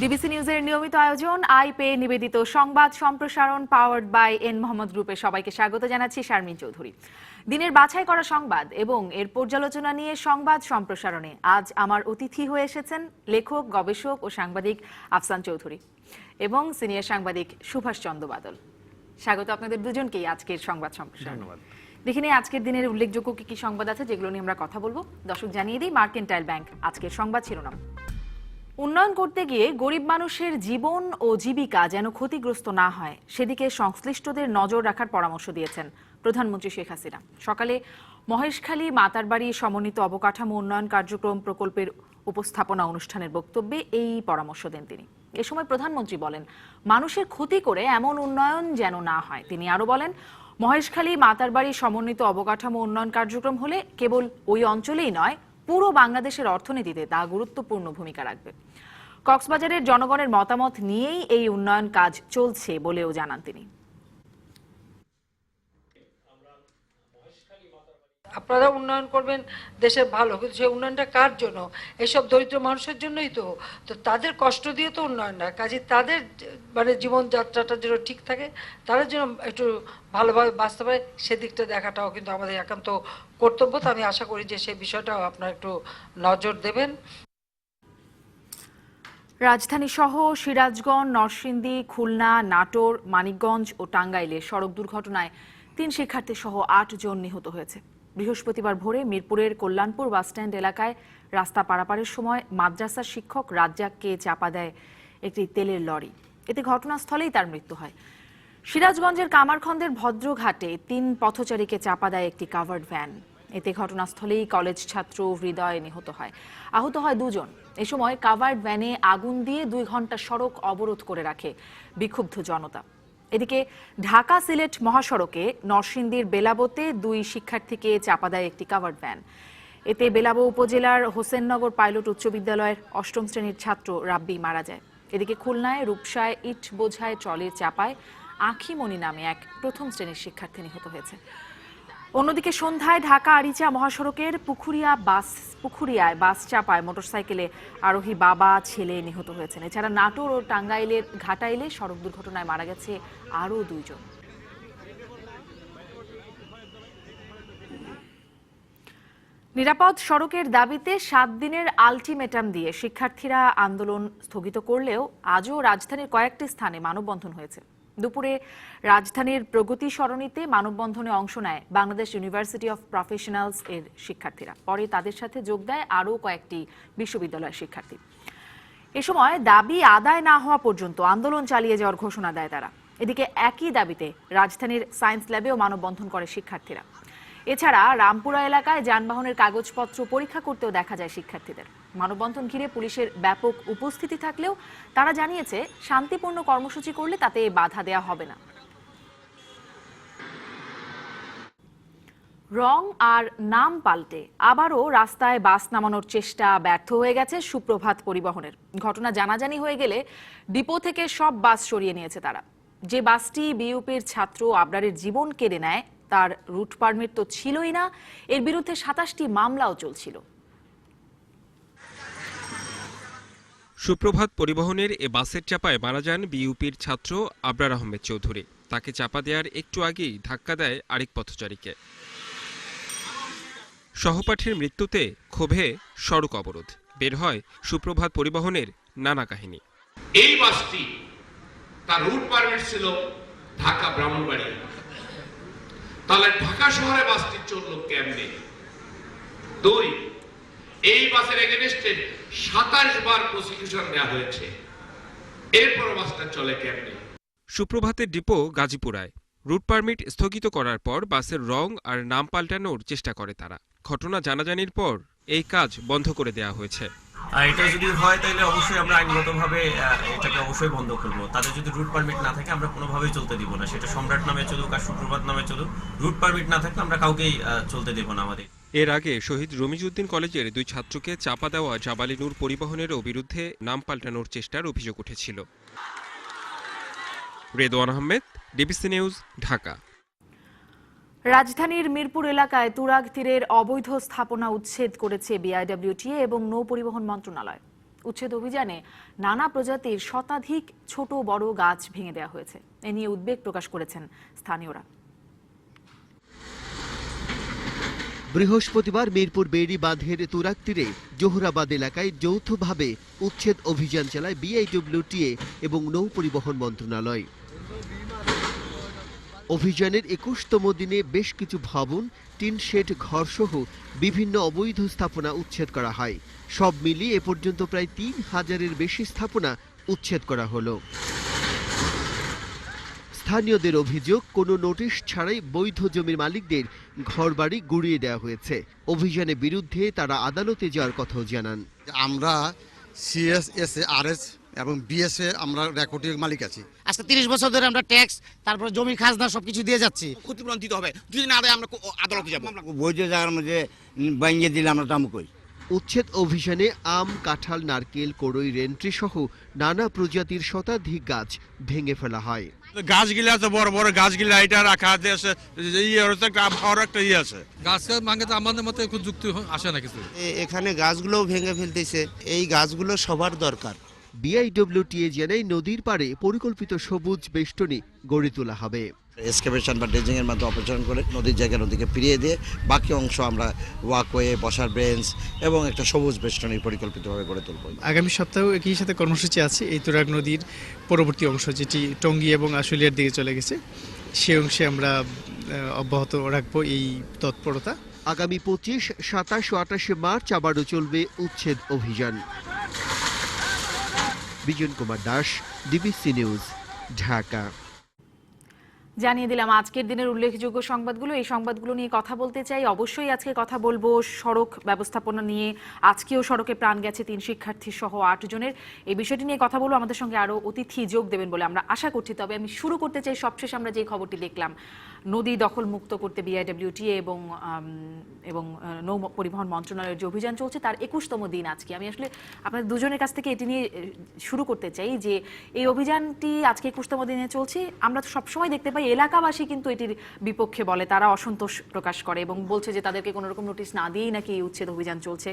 DBC নিউজের নিয়মিত আয়োজন আই পে নিবেদিত সংবাদ সম্প্রসারণ পাওয়ার্ড বাই এন মোহাম্মদ গ্রুপে সবাইকে স্বাগত জানাচ্ছি শারমিন চৌধুরী। দিনের বাছাই করা সংবাদ এবং এর পর্যালোচনা নিয়ে সংবাদ সম্প্রসারণে আজ আমার অতিথি হয়ে এসেছেন লেখক, গবেষক ও সাংবাদিক আফসান চৌধুরী এবং সিনিয়র সাংবাদিক সুভাষ চন্দ্র বাদল। স্বাগত আপনাদের দুজনকেই আজকের সংবাদ সম্প্রসারণ। ধন্যবাদ। দেখে নিয়ে আজকের দিনের উল্লেখযোগ্য কি সংবাদ আছে যেগুলো নিয়ে আমরা কথা বলবো। দর্শক জানিয়ে দিই মার্কেন্টাইল ব্যাংক আজকের সংবাদ শিরোনাম। উন্নয়ন করতে গিয়ে গরিব মানুষের জীবন ও জীবিকা যেন ক্ষতিগ্রস্ত না হয় সেদিকে সংশ্লিষ্টদের নজর রাখার পরামর্শ দিয়েছেন প্রধানমন্ত্রী শেখ হাসিনা। সকালে মহেশখালী মাতারবাড়ি সমন্বিত অবকাঠামো উন্নয়ন কার্যক্রম প্রকল্পের উপস্থাপনা অনুষ্ঠানের বক্তব্যে এই পরামর্শ দেন তিনি। এ সময় প্রধানমন্ত্রী বলেন, মানুষের ক্ষতি করে এমন উন্নয়ন যেন না হয়। তিনি আরো বলেন, মহেশখালী মাতারবাড়ি সমন্বিত অবকাঠামো উন্নয়ন কার্যক্রম হলে কেবল ওই অঞ্চলেই নয়, পুরো বাংলাদেশের অর্থনীতিতে তা গুরুত্বপূর্ণ ভূমিকা রাখবে। কক্সবাজারের জনগণের মতামত নিয়েই এই উন্নয়ন কাজ চলছে বলেও জানান তিনি। আপনারা উন্নয়ন করবেন দেশের ভালো, কিন্তু সেই উন্নয়নটা কার জন্য? এইসব দরিদ্র মানুষের জন্যই তো তাদের কষ্ট দিয়ে তো উন্নয়ন না, কাজে তাদের মানে জীবনযাত্রাটা যেন ঠিক থাকে, তাদের জন্য একটু ভালোভাবে বাঁচতে পারে সেদিকটা দেখাটাও কিন্তু আমাদের একান্ত কর্তব্য। তো আমি আশা করি যে সেই বিষয়টাও আপনারা একটু নজর দেবেন। রাজধানী সহ সিরাজগঞ্জ, নরসিংদী, খুলনা, নাটোর, মানিকগঞ্জ ও টাঙ্গাইলে সড়ক দুর্ঘটনায় 3 শিক্ষার্থী সহ 8 জন নিহত হয়েছে। বৃহস্পতিবার ভোরে মিরপুরের কল্যাণপুর বাসস্ট্যান্ড এলাকায় রাস্তা পারাপারের সময় মাদ্রাসার শিক্ষক রাজ্জাককে চাপা দেয় একটি তেলের লরি। এতে ঘটনাস্থলেই তার মৃত্যু হয়। সিরাজগঞ্জের কামারখন্দের ভদ্রঘাটে 3 পথচারীকে চাপা দেয় একটি কাভার্ড ভ্যান। এতে ঘটনাস্থলেই কলেজ ছাত্র হৃদয় নিহত হয়, আহত হয় 2 জন। এ সময় কাভার্ড ভ্যানে আগুন দিয়ে 2 ঘন্টা সড়ক অবরোধ করে রাখে বিক্ষুব্ধ জনতা। এদিকে ঢাকা সিলেট মহাসড়কে নরসিংদীর বেলাবোতে 2 শিক্ষার্থীকে চাপা দেয় একটি কাভার্ড ভ্যান। এতে বেলাবো উপজেলার হোসেননগর পাইলট উচ্চ বিদ্যালয়ের 8ম শ্রেণীর ছাত্র রাব্বি মারা যায়। এদিকে খুলনায় রূপসায় ইট বোঝায় ট্রলির চাপায় আখিমণি নামে এক 1ম শ্রেণীর শিক্ষার্থী নিহত হয়েছে। অন্যদিকে সন্ধ্যায় ঢাকা আরিচা মহাসড়কের পুখুরিয়ায় বাস চাপায় মোটরসাইকেলে আরোহী বাবা ছেলে নিহত হয়েছেন। এছাড়া নাটোর ও টাঙ্গাইলের ঘাটাইলে সড়ক দুর্ঘটনায় মারা গেছে আরও 2 জন। নিরাপদ সড়কের দাবিতে 7 দিনের আলটিমেটাম দিয়ে শিক্ষার্থীরা আন্দোলন স্থগিত করলেও আজও রাজধানীর কয়েকটি স্থানে মানববন্ধন হয়েছে। দুপুরে রাজধানীর প্রগতি সরণিতে মানববন্ধনে অংশ নেয় বাংলাদেশ ইউনিভার্সিটি অফ প্রফেশনালস এর শিক্ষার্থীরা। পরে তাদের সাথে যোগ দেয় আরও কয়েকটি বিশ্ববিদ্যালয়ের শিক্ষার্থী। এ সময় দাবি আদায় না হওয়া পর্যন্ত আন্দোলন চালিয়ে যাওয়ার ঘোষণা দেয় তারা। এদিকে একই দাবিতে রাজধানীর সায়েন্স ল্যাবেও মানববন্ধন করে শিক্ষার্থীরা। এছাড়া রামপুরা এলাকায় যানবাহনের কাগজপত্র পরীক্ষা করতেও দেখা যায় শিক্ষার্থীদের। মানববন্ধন ঘিরে পুলিশের ব্যাপক উপস্থিতি থাকলেও তারা জানিয়েছে, শান্তিপূর্ণ কর্মসূচি করলে তাতে বাধা দেওয়া হবে না। রং আর নাম পাল্টে আবারও রাস্তায় বাস নামানোর চেষ্টা ব্যর্থ হয়ে গেছে সুপ্রভাত পরিবহনের। ঘটনা জানাজানি হয়ে গেলে ডিপো থেকে সব বাস সরিয়ে নিয়েছে তারা। যে বাসটি বিইউপির ছাত্র আবরারের জীবন কেড়ে নেয় তার রুট পারমিট তো ছিলই না, এর বিরুদ্ধে 27টি মামলাও চলছিল। সুপ্রভাত পরিবহনের এ বাসের চাপায় মারা যান বিইউপির ছাত্র আবরার আহমেদ চৌধুরী। তাকে চাপা দেওয়ার একটু আগেই ধাক্কা দেয় আরেক পথচারীকে। সহপাঠীর মৃত্যুতে ক্ষোভে সড়ক অবরোধ। বের হয় সুপ্রভাত পরিবহনের নানা কাহিনী। এই বাসটি তার রুট পারমিট ছিল ঢাকা ব্রাহ্মণবাড়িয়া, তাহলে ঢাকা শহরে বাসটি চলল কেমনে? 2, এই বাসের এগেনস্টে 27 বার প্রসিকিউশন দেওয়া হয়েছে, এরপর বাসটা চলে কেমনে? সুপ্রভাতের ডিপো গাজীপুরায়। রুট পারমিট স্থগিত করার পর বাসের রং আর নাম পাল্টানোর চেষ্টা করে তারা। ঘটনা জানাজানির পর এই কাজ বন্ধ করে দেওয়া হয়েছে। এটা যদি হয় তাহলে অবশ্যই আমরা আইনগতভাবে এটাকে অবশ্যই বন্ধ করব। তাদের যদি রুট পারমিট না থাকে আমরা কোনোভাবেই চলতে দিব না, সেটা সম্রাট নামে চলুক আর সুপ্রভাত নামে চলুক। রুট পারমিট না থাকলে আমরা কাউকেই চলতে দেব না আমাদের। এর আগে শহীদ রমিজউদ্দিন কলেজের 2 ছাত্রকে চাপা দেওয়া জাবালি নূর পরিবহনেরও বিরুদ্ধে নাম পাল্টানোর চেষ্টার অভিযোগ উঠেছিল। Redwan Ahmed, DBC news, Dhaka. রাজধানীর মিরপুর এলাকায় তুরাগ তীরের অবৈধ স্থাপনা উচ্ছেদ করেছে বিআইডব্লিউটিএ এবং নৌ পরিবহন মন্ত্রণালয়। উচ্ছেদ অভিযানে নানা প্রজাতির শতাধিক ছোট বড় গাছ ভেঙে দেওয়া হয়েছে। এ নিয়ে উদ্বেগ প্রকাশ করেছেন স্থানীয়রা। বৃহস্পতিবার মিরপুর বেড়ি বাঁধের তুরাগ তীরে জোহরাবাদ এলাকায় যৌথভাবে উচ্ছেদ অভিযান চালায় বিআইডব্লিউটিএ এবং নৌ পরিবহন মন্ত্রণালয়। অভিযানের ২১তম দিনে বেশ কিছু ভবন, টিন শেড, ঘরসহ বিভিন্ন অবৈধ স্থাপনা উচ্ছেদ করা হয়। সব মিলিয়ে এ পর্যন্ত প্রায় ৩,০০০-এর বেশি স্থাপনা উচ্ছেদ করা হলো। স্থানীয়দের অভিযোগ, কোনো নোটিশ ছাড়াই বৈধ জমির মালিকদের ঘরবাড়ি গুড়িয়ে দেওয়া হয়েছে। অভিযানের বিরুদ্ধে তারা আদালতে যাওয়ার কথাও জানান। আমরা সিএসএস, আরএস এবং বিএসএ আমরা রেকর্ডিং মালিক আছি। আজকে ৩০ বছর ধরে আমরা ট্যাক্স, তারপর জমির খাজনা সবকিছু দিয়ে যাচ্ছি। ক্ষতিপূরণ দিতে হবে, যদি না দেয় আমরা আদালতে যাবো। বৈধ জায়গার মধ্যে ভাঙিয়ে দিলে আমরা দাম কই। উচ্ছেদ অভিযানে আম, কাঁঠাল, নারকেল, কড়ই, রেন্ট্রি সহ নানা প্রজাতির শতাধিক গাছ ভেঙে ফেলা হয়। গাছগুলা তো বড় বড় গাছগুলা এটা রাখা আছে, আবহাওয়ার একটা ইয়ে আছে। গাছ ভাঙে তো আমাদের মতো খুব যুক্তি আসে না কিছু। এখানে গাছগুলোও ভেঙে ফেলতেছে, এই গাছগুলো সবার দরকার। বিআইডব্লিউটিএ জানায় নদীর পাড়ে পরিকল্পিত সবুজ বেষ্টনী গড়ে তোলা হবে। এক্সকাভেশন বা ড্রেজিং এর মাধ্যমে অপারেশন করে নদীর জায়গা নদীকে ফিরিয়ে দিয়ে বাকি অংশ আমরা ওয়াকওয়ে, বসার বেঞ্চ এবং একটা সবুজ বেষ্টনী পরিকল্পিতভাবে গড়ে তুলব। আগামী সপ্তাহেও একই সাথে কর্মসূচি আছে। এই তুরাগ নদীর পরবর্তী অংশ যেটি টঙ্গী এবং আশুলিয়ার দিকে চলে গেছে, সে অংশে আমরা অব্যাহত রাখবো এই তৎপরতা। আগামী ২৫, ২৭ ও ২৮ মার্চ আবারও চলবে উচ্ছেদ অভিযান। Bijan Kumar Das, DBC news, Dhaka. জানিয়ে দিলাম আজকের দিনের উল্লেখযোগ্য সংবাদগুলো। এই সংবাদগুলো নিয়ে কথা বলতে চাই। অবশ্যই আজকে কথা বলবো সড়ক ব্যবস্থাপনা নিয়ে। আজকেও সড়কে প্রাণ গেছে ৩ শিক্ষার্থী সহ ৮ জনের। এই বিষয়টি নিয়ে কথা বলবো। আমাদের সঙ্গে আরো অতিথি যোগ দেবেন বলে আমরা আশা করছি। তবে আমি শুরু করতে চাই, সবশেষ আমরা যে খবরটি দেখলাম, নদী দখল মুক্ত করতে বিআইডব্লিউটিএ এবং নৌ পরিবহন মন্ত্রণালয়ের যে অভিযান চলছে তার ২১তম দিন আজকে। আমি আসলে আপনাদের দুজনের কাছ থেকে এটি নিয়ে শুরু করতে চাই যে এই অভিযানটি আজকে ২১তম দিনে চলছে। আমরা তো সবসময় দেখতে পাই এলাকাবাসী কিন্তু এটির বিপক্ষে বলে, তারা অসন্তোষ প্রকাশ করে এবং বলছে যে তাদেরকে কোনো রকম নোটিশ না দিয়েই নাকি এই উচ্ছেদ অভিযান চলছে।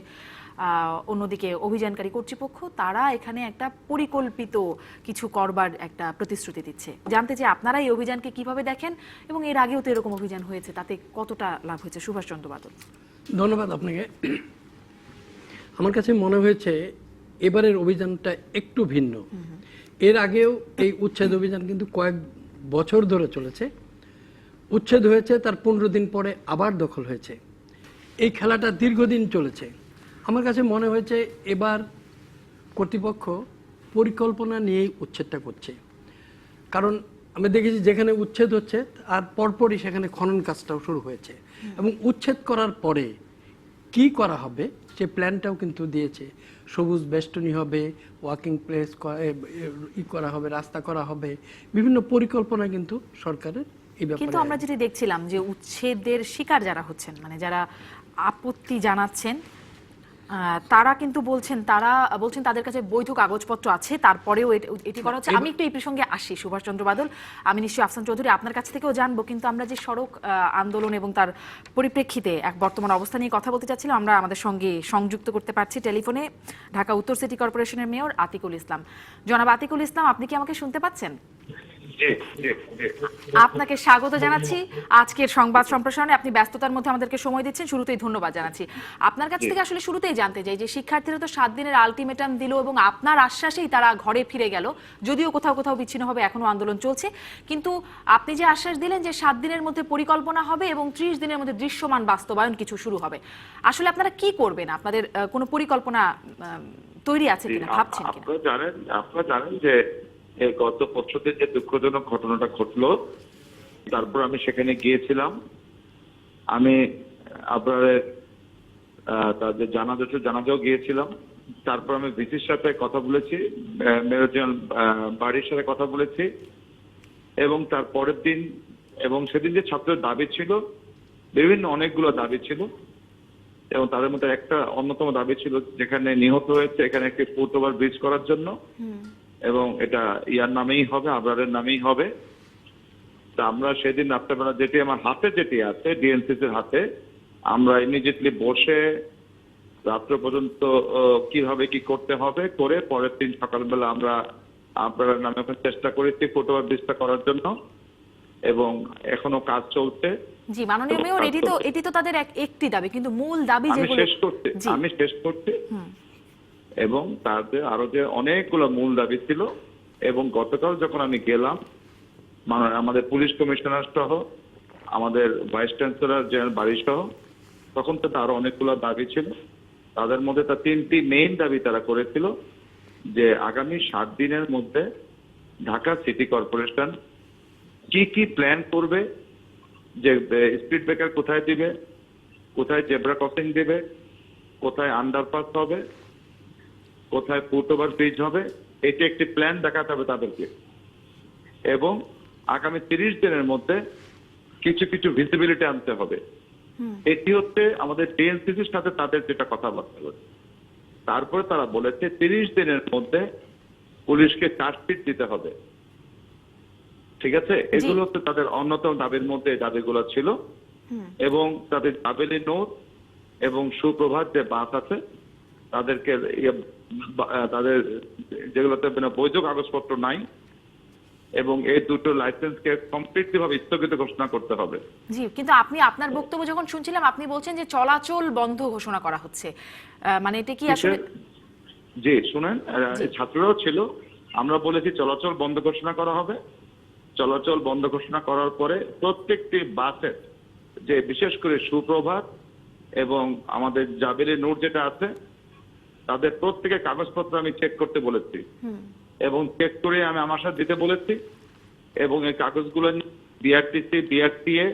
অন্যদিকে অভিযানকারী কর্তৃপক্ষ তারা এখানে একটা পরিকল্পিত কিছু করবার একটা প্রতিশ্রুতি দিচ্ছে। জানতে চাই আপনারা এই অভিযানকে কিভাবে দেখেন এবং এর আগেও তো এরকম অভিযান হয়েছে, তাতে কতটা লাভ হয়েছে? সুভাষ চন্দ্র বাদল। ধন্যবাদ আপনাকে। আমার কাছে মনে হয়েছে এবারের অভিযানটা একটু ভিন্ন। এর আগেও এই উচ্ছেদ অভিযান কিন্তু কয়েক বছর ধরে চলেছে। উচ্ছেদ হয়েছে, তার ১৫ দিন পরে আবার দখল হয়েছে। এই খেলাটা দীর্ঘদিন চলেছে। আমার কাছে মনে হয়েছে এবার কর্তৃপক্ষ পরিকল্পনা নিয়েই উচ্ছেদটা করছে। কারণ আমি দেখেছি যেখানে উচ্ছেদ হচ্ছে আর পরপরই সেখানে খনন কাজটাও শুরু হয়েছে এবং উচ্ছেদ করার পরে কি করা হবে সে প্ল্যানটাও কিন্তু দিয়েছে। সবুজ বেষ্টনী হবে, ওয়াকিং প্লেস করা হবে, রাস্তা করা হবে, বিভিন্ন পরিকল্পনা কিন্তু সরকারের এই ব্যাপারে। কিন্তু আমরা যেটি দেখছিলাম যে উচ্ছেদের শিকার যারা হচ্ছেন, মানে যারা আপত্তি জানাচ্ছেন, তারা কিন্তু বলছেন তাদের কাছে বৈধ কাগজপত্র আছে, তারপরেও এটি করা হচ্ছে। আমি একটু এই প্রসঙ্গে আসি সুভাষ চন্দ্র বাদল। আমি নিশ্চয়ই আফসান চৌধুরী আপনার কাছ থেকেও জানবো, কিন্তু আমরা যে সড়ক আন্দোলন এবং তার পরিপ্রেক্ষিতে এক বর্তমান অবস্থা নিয়ে কথা বলতে চাচ্ছিলাম, আমরা আমাদের সঙ্গে সংযুক্ত করতে পারছি টেলিফোনে ঢাকা উত্তর সিটি কর্পোরেশনের মেয়র আতিকুল ইসলাম। জনাব আতিকুল ইসলাম, আপনি কি আমাকে শুনতে পাচ্ছেন? আপনাকে স্বাগত জানাচ্ছি আজকের সংবাদ সম্প্রসারণে। আপনি ব্যস্ততার মধ্যে আমাদেরকে সময় দিচ্ছেন, শুরুতেই ধন্যবাদ জানাচ্ছি। আপনার কাছ থেকে আসলে শুরুতেই জানতে চাই যে শিক্ষার্থীরা তো 7 দিনের আলটিমেটাম দিল এবং আপনার আশ্বাসেই তারা ঘরে ফিরে গেল, যদিও কোথাও কোথাও বিচ্ছিন্ন হবে, এখনো আন্দোলন চলছে। কিন্তু আপনি যে আশ্বাস দিলেন যে 7 দিনের মধ্যে পরিকল্পনা হবে এবং 30 দিনের মধ্যে দৃশ্যমান বাস্তবায়ন কিছু শুরু হবে, আসলে আপনারা কি করবেন? আপনাদের কোনো পরিকল্পনা তৈরি আছে কিনা, ভাবছেন কিনা? আপনারা জানেন যে গত বছরের যে দুঃখজনক ঘটনাটা ঘটলো, তারপর আমি সেখানে গিয়েছিলাম। আমি আপনাদের তাদের জানাজাও গিয়েছিলাম। তারপর আমি ভিসির সাথে কথা বলেছি, মেয়র জেনারেল বাড়ির সাথে কথা বলেছি এবং তার পরের দিন এবং সেদিন যে ছাত্রের দাবি ছিল, বিভিন্ন অনেকগুলো দাবি ছিল এবং তাদের মধ্যে একটা অন্যতম দাবি ছিল যেখানে নিহত হয়েছে এখানে একটি ফুটওভার ব্রিজ করার জন্য, এবং এটা ইয়ার নামেই হবে, আবরারের নামেই হবে। তা আমরা সেদিন রাত্রেবেলা যেটি আমার হাতে যেটি আছে ডিএনসিসির হাতে, আমরা ইমিডিয়েটলি বসে রাত্র পর্যন্ত কিভাবে কি করতে হবে করে পরের দিন সকালবেলা আমরা আপনার নামে চেষ্টা করেছি ফুটওভার ব্রিজটা করার জন্য, এবং এখনো কাজ চলছে। জি মাননীয় মেয়র, এটি তো তাদের একটি দাবি, কিন্তু মূল দাবি আমি যেগুলো শেষ করছি এবং তাদের আরো যে অনেকগুলো মূল দাবি ছিল, এবং গতকাল যখন আমি গেলাম আমাদের পুলিশ কমিশনার সহ আমাদের ভাইস চ্যান্সেলর জেনারেল বাড়ি সহ, তখন তো আরো অনেকগুলো দাবি ছিল। তাদের মধ্যে তার 3টি মেইন দাবি তারা করেছিল, যে আগামী 7 দিনের মধ্যে ঢাকা সিটি কর্পোরেশন কি প্ল্যান করবে, যে স্পিড ব্রেকার কোথায় দিবে, কোথায় জেব্রা ক্রসিং দিবে, কোথায় আন্ডারপাস হবে, কোথায় ফুটওভার ব্রিজ হবে, এটা একটি প্ল্যান দেখাতে হবে তাদেরকে। এবং আগামী 30 দিনের মধ্যে কিছু কিছু ভিজিবিলিটি আনতে হবে। এটি হচ্ছে আমাদের ডিএনসিসির সাথে তাদের যেটা কথাবার্তা হচ্ছে। তারপরে তারা বলেছে 30 দিনের মধ্যে পুলিশকে চার্জশিট দিতে হবে। ঠিক আছে, এগুলো হচ্ছে তাদের অন্যতম দাবির মধ্যে দাবিগুলো ছিল। এবং তাদের কাবেলি নোট এবং সুপ্রভাত যে বাস আছে তাদেরকে তাদের যেগুলোতে বৈধ কাগজপত্র নাই, এবং এই দুটো লাইসেন্সকে কমপ্লিটলি ভাবে স্থগিত ঘোষণা করতে হবে। জি, কিন্তু আপনি আপনার বক্তব্য যখন শুনছিলাম আপনি বলছেন যে চলাচল বন্ধ ঘোষণা করা হচ্ছে, মানে এটা কি আসলে? জি শুনেন, ছাত্ররাও ছিল, আমরা বলেছি চলাচল বন্ধ ঘোষণা করা হবে। চলাচল বন্ধ ঘোষণা করার পরে প্রত্যেকটি বাসের যে বিশেষ করে সুপ্রভাত এবং আমাদের জাবেরি নূর যেটা আছে তাদের প্রত্যেকের কাগজপত্র আমি চেক করতে বলেছি, এবং চেক করে আমি আমার সাথে দিতে বলেছি, এবং এই কাগজগুলো বিআরটিসি বিআরটিএ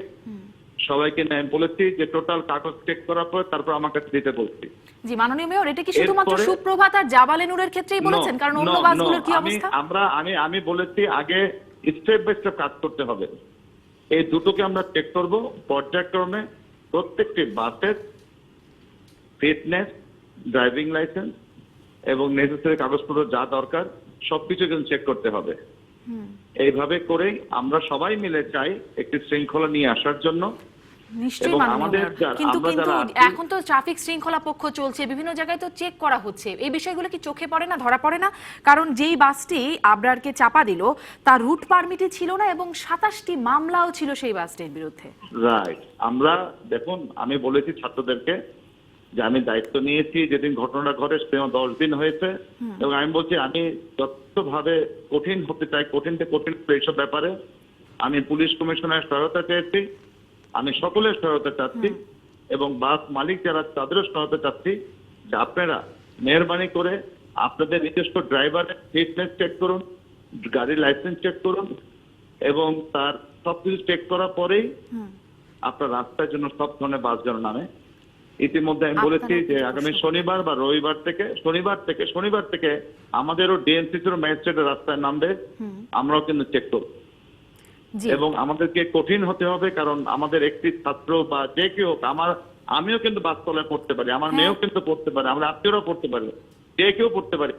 সবাইকে বলেছি যে টোটাল কাগজ চেক করার পর তারপর আমার কাছে দিতে বলছি। জি মাননীয় মেয়র, এটা কি শুধুমাত্র সুপ্রভাত আর জাবালে নূরের ক্ষেত্রেই বলেছেন? কারণ অন্য বাসগুলোর কি অবস্থা? আমি বলেছি আগে স্টেপ বাই স্টেপ কাজ করতে হবে। এই দুটোকে আমরা চেক করব পর্যায়ক্রমে। প্রত্যেকটি বাসের ফিটনেস, ড্রাইভিং লাইসেন্স এবং নেসেসারি কাগজপত্র যা দরকার সবকিছু কিন্তু চেক করতে হবে। এইভাবে করেই আমরা সবাই মিলে চাই একটি শৃঙ্খলা নিয়ে আসার জন্য। নিশ্চয়ই মাননীয় মেয়র, কিন্তু এখন তো ট্রাফিক শৃঙ্খলা পক্ষ চলছে, বিভিন্ন জায়গায় তো চেক করা হচ্ছে, এই বিষয়গুলো কি চোখে পড়ে না, ধরা পড়ে না? কারণ যেই বাসটি আবরারকে চাপা দিল তার রুট পারমিটই ছিল না, এবং 27টি মামলাও ছিল সেই বাসটির বিরুদ্ধে। রাইট, আমরা দেখুন আমি বলেছি ছাত্রদেরকে যে আমি দায়িত্ব নিয়েছি যেদিন ঘটনাটা ঘটে 10 দিন হয়েছে, এবং আমি বলছি আমি যতভাবে কঠিন হতে চাই, কঠিন থেকে কঠিন এইসব ব্যাপারে আমি পুলিশ কমিশনারের সহায়তা চেয়েছি, আমি সকলের সহায়তা চাচ্ছি, এবং বাস মালিক যারা তাদেরও সহায়তা চাচ্ছি যে আপনারা মেহরবানি করে আপনাদের নিজস্ব ড্রাইভারের ফিটনেস চেক করুন, গাড়ির লাইসেন্স চেক করুন, এবং তার সবকিছু চেক করার পরেই আপনার রাস্তার জন্য সব ধরনের বাস যেন নামে। ইতিমধ্যে আমি বলেছি যে আগামী শনিবার বা রবিবার থেকে শনিবার থেকে আমাদেরও ডিএনসিসির ম্যাজিস্ট্রেটের রাস্তায় নামবে, আমরাও কিন্তু চেক করব। এবং আমাদেরকে কঠিন হতে হবে, কারণ আমাদের একটি ছাত্র বা যে কেউ, আমিও কিন্তু বাস তলায় পড়তে পারি, আমার মেয়েও কিন্তু পড়তে পারে, আমরা আত্মীয়রাও পড়তে পারি, যে কেউ পড়তে পারি।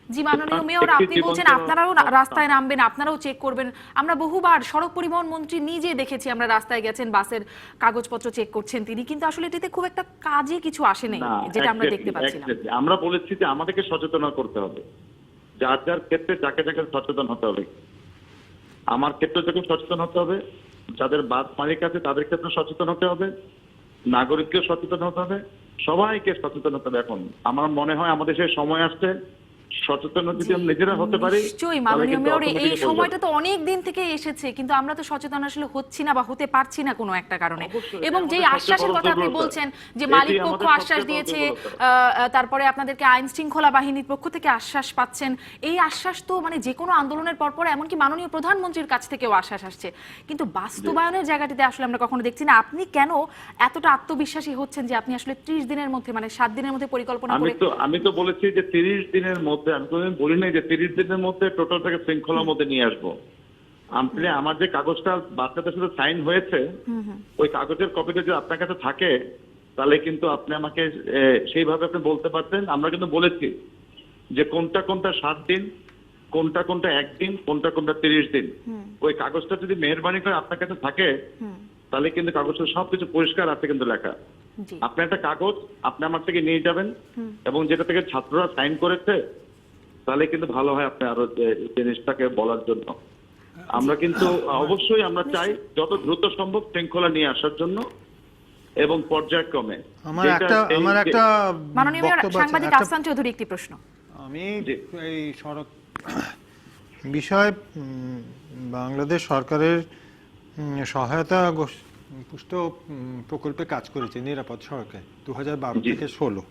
জি মাননীয় মেয়র, আপনি বলছেন আপনারাও রাস্তায় নামবেন, আপনারাও চেক করবেন। আমরা বহুবার সড়ক পরিবহন মন্ত্রী নিজে দেখেছি, আমরা রাস্তায় গেছেন, বাসের কাগজপত্র চেক করছেন তিনি, কিন্তু আসলে এটাতে খুব একটা কাজে কিছু আসে নাই, যেটা আমরা দেখতে পাচ্ছিলাম। আমরা বলেছি যে আমাদেরকে সচেতন করতে হবে, যার যার ক্ষেত্রে যাকে যাকে সচেতন হতে হবে। আমার ক্ষেত্রে যাকে সচেতন হতে হবে, যাদের বাস মালিক আছে তাদের ক্ষেত্রে সচেতন হতে হবে, নাগরিককে সচেতন হতে হবে, সবাইকে সচেতন হতে হবে। এখন আমার মনে হয় আমাদের সেই সময় আসছে সচেতন যদি আমরা নিজেরা হতে পারি। নিশ্চয়ই মাননীয় মেয়র, এই সময়টা তো অনেক দিন থেকে এসেছে, কিন্তু আমরা তো সচেতন আসলে হচ্ছি না বা হতে পারছি না কোনো একটা কারণে। এবং যেই আশ্বাসের কথা আপনি বলছেন যে মালিক পক্ষ আশ্বাস দিয়েছে, তারপরে আপনাদেরকে আইন শৃঙ্খলা বাহিনীর পক্ষ থেকে আশ্বাস পাচ্ছেন, এই আশ্বাস তো মানে যে কোনো আন্দোলনের পরপর এমনকি মাননীয় প্রধানমন্ত্রীর কাছ থেকেও আশ্বাস আসছে, কিন্তু বাস্তবায়নের জায়গাটিতে আসলে আমরা কখনো দেখছি না। আপনি কেন এতটা আত্মবিশ্বাসী হচ্ছেন যে আপনি আসলে 30 দিনের মধ্যে, মানে 7 দিনের মধ্যে পরিকল্পনা করে? আমি তো বলেছি যে 30 দিনের মধ্যে, আমি তো বলি নাই যে 30 দিনের মধ্যে টোটালটাকে শৃঙ্খলার মধ্যে নিয়ে আসবো। আপনি আমার যে কাগজটা বাচ্চাদের সাথে সাইন হয়েছে, ওই কাগজের কপিটা যদি আপনার কাছে থাকে তাহলে কিন্তু আপনি আমাকে সেইভাবে আপনি বলতে পারতেন। আমরা কিন্তু বলেছি যে কোনটা কোনটা 7 দিন, কোনটা কোনটা 1 দিন, কোনটা কোনটা 30 দিন। ওই কাগজটা যদি মেহরবানি করে আপনার কাছে থাকে তাহলে কিন্তু কাগজটা সবকিছু পরিষ্কার আছে কিন্তু লেখা। জি। আপনি একটা কাগজ আপনি আমার থেকে নিয়ে যাবেন এবং যেটা থেকে ছাত্ররা সাইন করেছে, তাহলে কিন্তু ভালো হয় আপনি আরো এই জিনিসটাকে বলার জন্য। আমরা কিন্তু অবশ্যই আমরা চাই যত দ্রুত সম্ভব শৃঙ্খলা নিয়ে আসার জন্য এবং পর্যায়ক্রমে। আমার একটা মাননীয় মেয়র, বক্তব্য আছে। সাংবাদিক আফসান চৌধুরী একটি প্রশ্ন। আমি এই সড়ক বিষয়ে বাংলাদেশ সরকারের সহায়তা পুষ্ট প্রকল্পে কাজ করেছি নিরাপদ সড়কে 2012 থেকে 16,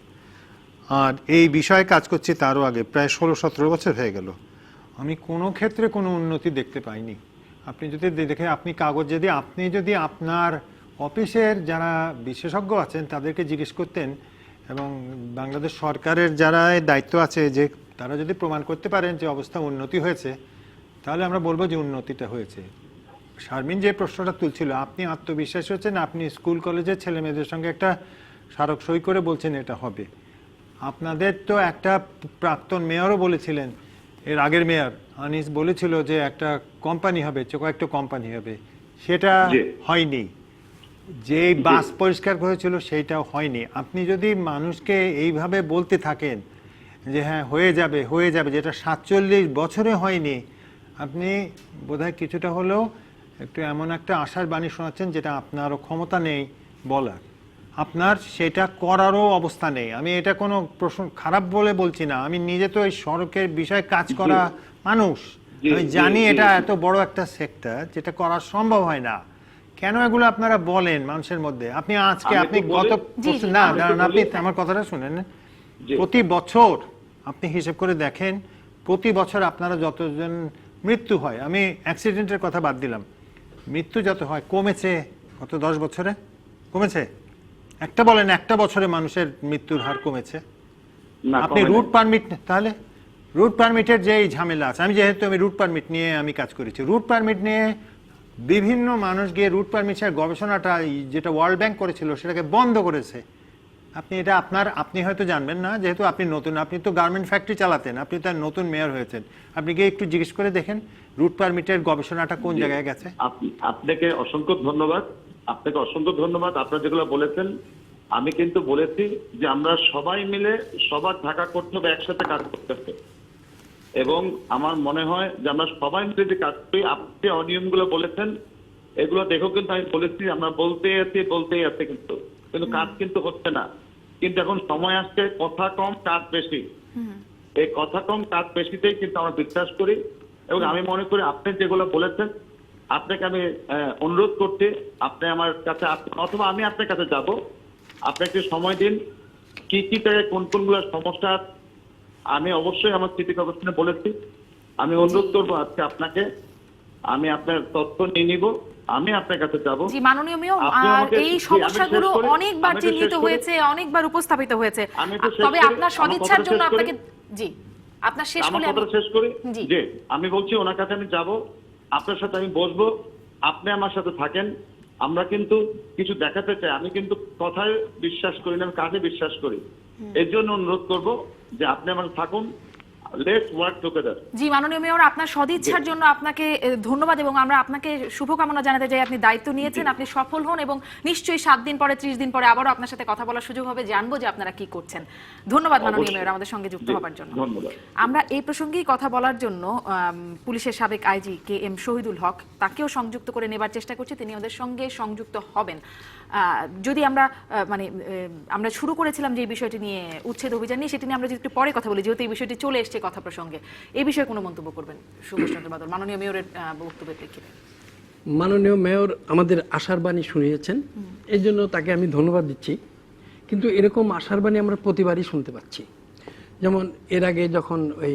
আর এই বিষয়ে কাজ করছি তারও আগে প্রায় 16-17 বছর হয়ে গেল। আমি কোনো ক্ষেত্রে কোনো উন্নতি দেখতে পাইনি। আপনি যদি দেখে আপনি যদি আপনার অফিসের যারা বিশেষজ্ঞ আছেন তাদেরকে জিজ্ঞেস করতেন এবং বাংলাদেশ সরকারের যারা দায়িত্ব আছে যে তারা যদি প্রমাণ করতে পারেন যে অবস্থা উন্নতি হয়েছে, তাহলে আমরা বলবো যে উন্নতিটা হয়েছে। শারমিন যে প্রশ্নটা তুলছিল, আপনি আত্মবিশ্বাসী হচ্ছেন, আপনি স্কুল কলেজের ছেলে মেয়েদের সঙ্গে একটা স্মারক সই করে বলছেন এটা হবে। আপনাদের তো একটা প্রাক্তন মেয়রও বলেছিলেন, এর আগের মেয়র আনিস বলেছিল যে একটা কোম্পানি হবে, কয়েকটা কোম্পানি হবে, সেটা হয়নি। যে বাস পরিষ্কার করেছিল সেইটাও হয়নি। আপনি যদি মানুষকে এইভাবে বলতে থাকেন যে হ্যাঁ হয়ে যাবে, যেটা 47 বছরে হয়নি, আপনি বোধহয় কিছুটা হলেও একটু এমন একটা আশার বাণী শোনাচ্ছেন যেটা আপনারও ক্ষমতা নেই বলার, আপনার সেটা করারও অবস্থা নেই। আমি এটা কোনো প্রশ্ন খারাপ বলে বলছি না, আমি নিজে তো এই সড়কের বিষয়ে কাজ করা মানুষ, আমি জানি এটা এত বড় একটা সেক্টর যেটা করা সম্ভব হয় না। কেন এগুলো আপনারা বলেন মানুষের মধ্যে? আপনি আজকে আপনি গত না আপনি আমার কথাটা শুনেন, প্রতি বছর আপনি হিসেব করে দেখেন, প্রতি বছর আপনারা যতজন মৃত্যু হয়, আমি অ্যাক্সিডেন্টের কথা বাদ দিলাম, মৃত্যু যত হয় কমেছে গত 10 বছরে কমেছে? একটা বলেন একটা বছরে মানুষের মৃত্যুর হার কমেছে? আপনি রুট পারমিট, তাহলে রুট পারমিটের যে ঝামেলা আছে, আমি যেহেতু রুট পারমিট নিয়ে আমি কাজ করেছি, রুট পারমিট নিয়ে বিভিন্ন মানুষ গিয়ে রুট পারমিটের গবেষণাটা যেটা ওয়ার্ল্ড ব্যাংক করেছিল সেটাকে বন্ধ করেছে। আপনি এটা আপনি হয়তো জানবেন না, যেহেতু আপনি নতুন, আপনি তো গার্মেন্ট ফ্যাক্টরি চালাতেন, আপনি তার নতুন মেয়র হয়েছেন, আপনি গিয়ে একটু জিজ্ঞেস করে দেখেন রুট পারমিটের গবেষণাটা কোন জায়গায় গেছে। আপনাকে অসংখ্য ধন্যবাদ, আপনারা যেগুলো বলেছেন। আমি কিন্তু বলেছি যে আমরা সবাই মিলে সবার ঢাকা করতে হবে, একসাথে কাজ করতে হবে, এবং আমার মনে হয় যে আমরা সবাই মিলে যে কাজ করি। আপনি যে অনিয়মগুলো বলেছেন এগুলো দেখো, কিন্তু আমি বলেছি আমরা বলতেই আছি কিন্তু কাজ কিন্তু হচ্ছে না। কিন্তু এখন সময় আসছে, কথা কম কাজ বেশি, এই কথা কম কাজ বেশিতেই কিন্তু আমরা বিশ্বাস করি। এবং আমি মনে করি আপনি যেগুলো বলেছেন, আপনাকে আমি অনুরোধ করতে, আপনি আমার কাছে অথবা আমি আপনার কাছে যাব, আপনি একটু সময় দিন, কি জায়গায় কোনগুলো সমস্যা। আমি অবশ্যই আমার স্মৃতি গবেষণা বলেছি, আমি অনুরোধ করবো আজকে আপনাকে, আমি আপনার তথ্য নিয়ে নিব, আমি আপনার কাছে যাব। জি মাননীয় মেয়র, এই সমস্যাগুলো অনেকবার চিহ্নিত হয়েছে, অনেকবার উপস্থাপিত হয়েছে, তবে আপনার সদিচ্ছার জন্য আপনাকে আপনার শেষ করি যে আমি বলছি ওনার কাছে আমি যাব, আপনার সাথে আমি বসবো, আপনি আমার সাথে থাকেন, আমরা কিন্তু কিছু দেখাতে চাই। আমি কিন্তু কথায় বিশ্বাস করি না, আমি কাজে বিশ্বাস করি। এর জন্য অনুরোধ করব যে আপনি আমার থাকুন, লেটস ওয়ার্ক টুগেদার। জি মাননীয় মেয়র, আপনার সদিচ্ছার জন্য আপনাকে ধন্যবাদ এবং আমরা আপনাকে শুভকামনা জানাতে চাই। আপনি দায়িত্ব নিয়েছেন, আপনি সফল হন এবং নিশ্চয়ই 7 দিন পরে 30 দিন পরে আবারও আপনার সাথে কথা বলার সুযোগ হবে, জানবো যে আপনারা কি করছেন। ধন্যবাদ মাননীয় মেয়র আমাদের সঙ্গে যুক্ত হবার জন্য। আমরা এই প্রসঙ্গেই কথা বলার জন্য পুলিশের সাবেক আইজি KM শহীদুল হক, তাকেও সংযুক্ত করে নেবার চেষ্টা করছি, তিনি ওদের সঙ্গে সংযুক্ত হবেন। যদি আমরা শুরু করেছিলাম যে বিষয়টি নিয়ে, উচ্ছেদ অভিযান নিয়ে, সেটি নিয়ে আমরা যদি একটু পরে কথা বলি, যেহেতু এই বিষয়টি চলে এসছে কথা প্রসঙ্গে, এই বিষয়ে কোনো মন্তব্য করবেন সুভাষ চন্দ্র বাদল মাননীয় মেয়রের বক্তব্যের প্রেক্ষিতে? মাননীয় মেয়র আমাদের আশার বাণী শুনিয়েছেন, এই জন্য তাকে আমি ধন্যবাদ দিচ্ছি। কিন্তু এরকম আশার বাণী আমরা প্রতিবারই শুনতে পাচ্ছি। যেমন এর আগে যখন ওই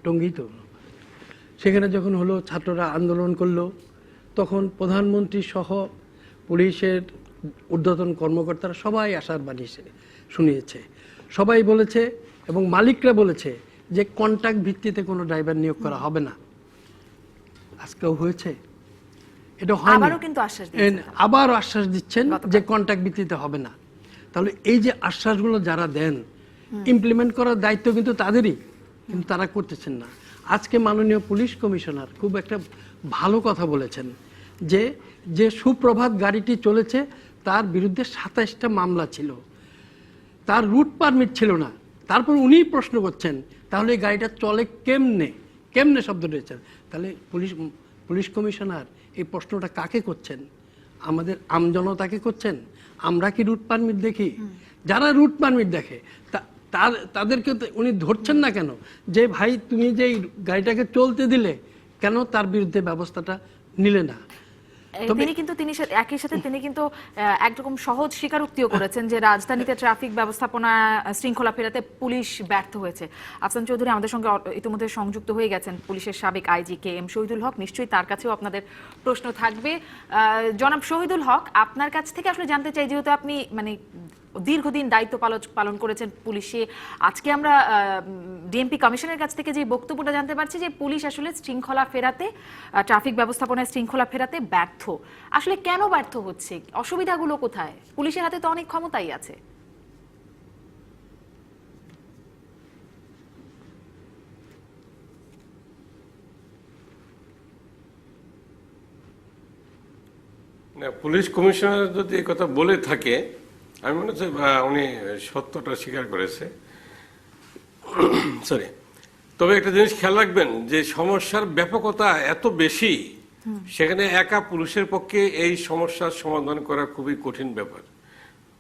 টঙ্গী তো সেখানে যখন হলো, ছাত্ররা আন্দোলন করলো, তখন প্রধানমন্ত্রী সহ পুলিশের ঊর্ধ্বতন কর্মকর্তারা সবাই আশার বাণী শুনিয়েছে, সবাই বলেছে এবং মালিকরা বলেছে যে কন্ট্রাক্ট ভিত্তিতে কোনো ড্রাইভার নিয়োগ করা হবে না। আজকেও হয়েছে, এটা আবারও আশ্বাস দিচ্ছেন যে কন্ট্রাক্ট ভিত্তিতে হবে না। তাহলে এই যে আশ্বাসগুলো যারা দেন, ইমপ্লিমেন্ট করার দায়িত্ব কিন্তু তাদেরই, কিন্তু তারা করতেছেন না। আজকে মাননীয় পুলিশ কমিশনার খুব একটা ভালো কথা বলেছেন যে সুপ্রভাত গাড়িটি চলেছে তার বিরুদ্ধে 27টা মামলা ছিল, তার রুট পারমিট ছিল না, তারপর উনিই প্রশ্ন করছেন তাহলে এই গাড়িটা চলে কেমনে, কেমনে শব্দ রয়েছেন। তাহলে পুলিশ কমিশনার এই প্রশ্নটা কাকে করছেন? আমাদের আমজনতাকে করছেন? আমরা কি রুট পারমিট দেখি? যারা রুট পারমিট দেখে তাদেরকে উনি ধরছেন না কেন, যে ভাই তুমি যে গাড়িটাকে চলতে দিলে কেন তার বিরুদ্ধে ব্যবস্থাটা নিলে না? তিনি একই সাথে তিনি কিন্তু একরকম সহজ স্বীকারোক্তিও করেছেন যে রাজধানীতে ট্রাফিক ব্যবস্থাপনা শৃঙ্খলা ফেরাতে পুলিশ ব্যর্থ হয়েছে। আফসান চৌধুরী আমাদের সঙ্গে ইতিমধ্যে সংযুক্ত হয়ে গেছেন, পুলিশের সাবেক আইজি KM শহীদুল হক। নিশ্চয়ই তার কাছেও আপনাদের প্রশ্ন থাকবে। জনাব শহীদুল হক, আপনার কাছ থেকে আসলে জানতে চাই, যেহেতু আপনি মানে দীর্ঘদিন দায়িত্ব পালন করেছেন পুলিশে, আজকে আমরা ডিএমপি কমিশনের কাছ থেকে যে বক্তব্যটা জানতে পারছি যে পুলিশ আসলে শৃঙ্খলা ফেরাতে, ট্রাফিক ব্যবস্থাপনায় শৃঙ্খলা ফেরাতে ব্যর্থ। আসলে কেন ব্যর্থ হচ্ছে? অসুবিধাগুলো কোথায়? পুলিশের হাতে তো অনেক ক্ষমতাই আছে। পুলিশ কমিশনার যদি এই কথা বলে থাকে, আমি মনে হচ্ছে উনি সত্যটা স্বীকার করেছে। সরি, তবে একটা জিনিস খেয়াল রাখবেন যে সমস্যার ব্যাপকতা এত বেশি, সেখানে একা পুলিশের পক্ষে এই সমস্যার সমাধান করা খুবই কঠিন ব্যাপার।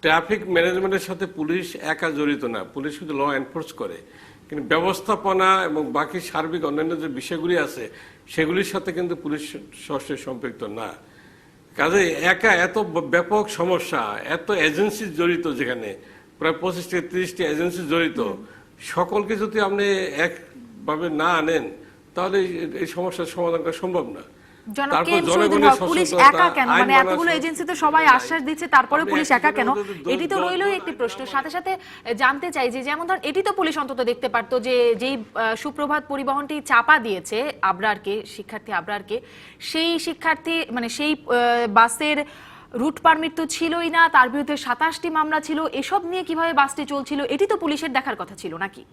ট্রাফিক ম্যানেজমেন্টের সাথে পুলিশ একা জড়িত না, পুলিশ শুধু ল এনফোর্স করে, কিন্তু ব্যবস্থাপনা এবং বাকি সার্বিক অন্যান্য যে বিষয়গুলি আছে সেগুলির সাথে কিন্তু পুলিশ সরাসরি সম্পৃক্ত না। কাজে একা এত ব্যাপক সমস্যা, এত এজেন্সি জড়িত, যেখানে প্রায় 25 থেকে 30টি এজেন্সি জড়িত, সকলকে যদি আপনি একভাবে না আনেন তাহলে এই সমস্যার সমাধান করা সম্ভব না। পুলিশ একা কেন? মানে এতগুলো এজেন্সি তো সবাই আশ্বাস দিচ্ছে, তারপরে পুলিশ একা কেন? এটি তো রইলই একটি প্রশ্ন। সাথে সাথে জানতে চাই যে যেমন ধর এটি তো পুলিশ অন্তত দেখতে পারতো যে যেই সুপ্রভাত পরিবহনটি চাপা দিয়েছে আবরারকে, শিক্ষার্থী আবরারকে, সেই শিক্ষার্থী মানে সেই বাসের রুট পারমিট তো ছিলই না, তার বিরুদ্ধে 27টি মামলা ছিল। এসব নিয়ে কিভাবে বাসটি চলছিল এটি তো পুলিশের দেখার কথা ছিল নাকি?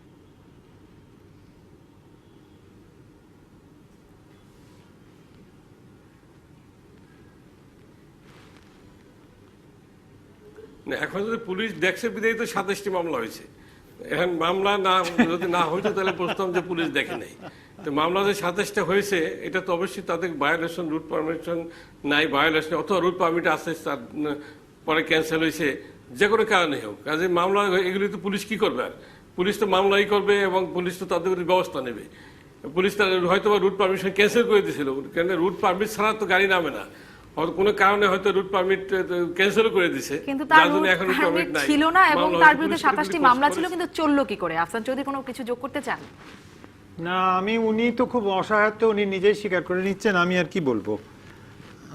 এখন যদি পুলিশ দেখছে বিদায়ী তো 27টি মামলা হয়েছে। এখন মামলা না যদি না হইতো তাহলে বুঝতাম যে পুলিশ দেখে নাই। তো মামলা যে 27টা হয়েছে এটা তো অবশ্যই তাদের ভায়োলেশন, রুট পারমিশন নাই, ভায়োলেশন অথবা রুট পারমিট আছে তার পরে ক্যান্সেল হয়েছে, যে কোনো কারণে হোক। কাজে মামলা এগুলি তো পুলিশ কি করবে? আর পুলিশ তো মামলাই করবে এবং পুলিশ তো তাদের ব্যবস্থা নেবে। পুলিশ তার হয়তো বা রুট পারমিশন ক্যান্সেল করে দিয়েছিল, কেন রুট পারমিট ছাড়া তো গাড়ি নামে না, কোনো কারণে হয়তো রুট পারমিট ক্যান্সেল করে দিয়েছে, কিন্তু তার রুট পারমিট ছিল না এবং তার বিরুদ্ধে 27টি মামলা ছিল, কিন্তু চললো কি করে? আফসান চৌধুরী কোনো কিছু যোগ করতে চান? না, উনি তো খুব অসহায়ত্ব উনি নিজেই স্বীকার করে নিচ্ছেন, আমি আর কি বলবো।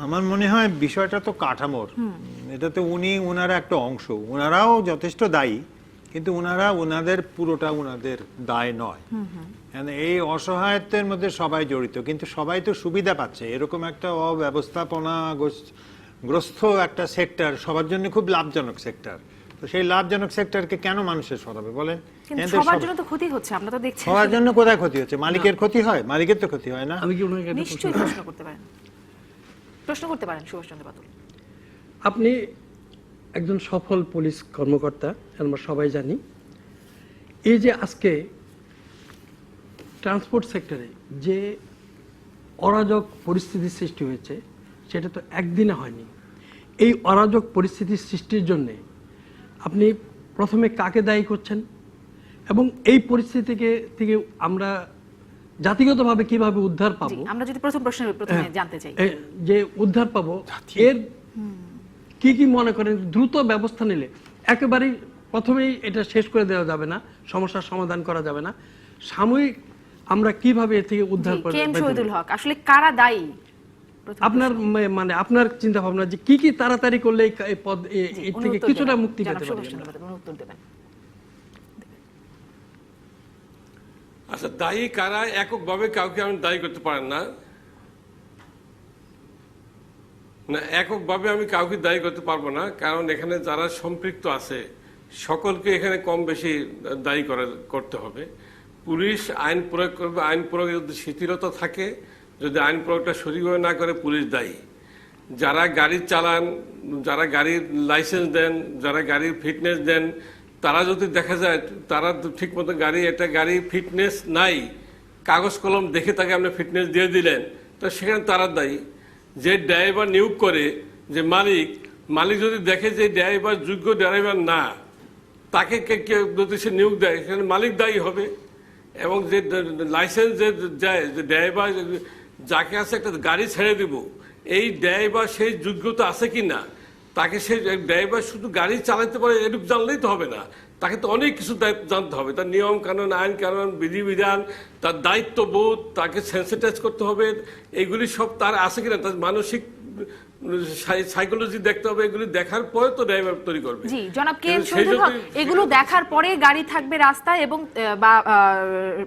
আমার মনে হয় বিষয়টা তো কাঠামোর, এটা তো ওনারা একটা অংশ, ওনারাও যথেষ্ট দায়ী, কিন্তু ওনাদের পুরোটা ওনাদের দায় নয়। এই অসহায়ত্বের মধ্যে সবাই জড়িত, কিন্তু সবাই তো সুবিধা পাচ্ছে। এরকম একটা অব্যবস্থাপনা গ্রস্ত একটা সেক্টর সবার জন্য খুব লাভজনক সেক্টর, তো সেই লাভজনক সেক্টরকে কেন মানুষের সরাবে বলেন? সবার জন্য তো ক্ষতি হচ্ছে, আমরা তো দেখছি। সবার জন্য কোথায় ক্ষতি হচ্ছে? মালিকের ক্ষতি হয়? মালিকের তো ক্ষতি হয় না। আমি কি ওনাকে নিশ্চয়ই প্রশ্ন করতে পারেন সুভাষ চন্দ্র বাদল। আপনি একজন সফল পুলিশ কর্মকর্তা, আমরা সবাই জানি। এই যে আজকে ট্রান্সপোর্ট সেক্টরে যে অরাজক পরিস্থিতির সৃষ্টি হয়েছে সেটা তো একদিনে হয়নি। এই অরাজক পরিস্থিতির সৃষ্টির জন্যে আপনি প্রথমে কাকে দায়ী করছেন এবং এই পরিস্থিতি থেকে আমরা জাতিগতভাবে কিভাবে উদ্ধার পাবো? আমরা যদি প্রথমে জানতে চাই যে উদ্ধার পাবো, এর কি মনে করেন দ্রুত ব্যবস্থা নিলে? একেবারেই প্রথমেই এটা শেষ করে দেওয়া যাবে না, সমস্যার সমাধান করা যাবে না, সাময়িক আমরা কিভাবে এর থেকে উদ্ধার করব? KM শহীদুল হক, আসলে কারা দায়ী? আপনার মানে আপনার চিন্তা ভাবনা যে কি তাড়াতাড়ি করলে এই পদ এর থেকে কিছুটা মুক্তি পেতে পারি? আচ্ছা, দায়ী কারা এককভাবে কাউকে আমি দায়ী করতে পারেন না, এককভাবে আমি কাউকে দায়ী করতে পারবো না, কারণ এখানে যারা সম্পৃক্ত আছে সকলকে এখানে কম বেশি দায়ী করতে হবে। পুলিশ আইন প্রয়োগ করবে, আইন প্রয়োগে যদি শিথিলতা থাকে, যদি আইন প্রয়োগটা সঠিকভাবে না করে পুলিশ দায়ী। যারা গাড়ি চালান, যারা গাড়ির লাইসেন্স দেন, যারা গাড়ির ফিটনেস দেন, তারা যদি দেখা যায় তারা ঠিক মতো গাড়ি ফিটনেস নাই, কাগজ কলম দেখে তাকে আপনি ফিটনেস দিয়ে দিলেন, তো সেখানে তারা দায়ী। যে ড্রাইভার নিয়োগ করে, যে মালিক যদি দেখে যে ড্রাইভার যোগ্য ড্রাইভার না, তাকে যদি সে নিয়োগ দেয়, সেখানে মালিক দায়ী হবে। এবং যে লাইসেন্স যে যায়, যে ড্রাইভার যাকে আছে একটা গাড়ি ছেড়ে দিব, এই ড্রাইভার সেই যোগ্যতা আছে কি না, তাকে সেই ড্রাইভার শুধু গাড়ি চালাতে পারে এটুকু জানলেই তো হবে না, তাকে তো অনেক কিছু জানতে হবে, তার নিয়ম কানুন, আইন কানুন, বিধিবিধান, তার দায়িত্ববোধ, তাকে সেন্সিটাইজ করতে হবে, এগুলি সব তার আছে কিনা, তার মানসিক সাইকোলজি দেখতে হবে। এগুলি দেখার পরে তো ড্রাইভার তৈরি করবে। জি জনাব কে এম শহীদুল হক, এগুলো দেখার পরে গাড়ি থাকবে রাস্তায় এবং বা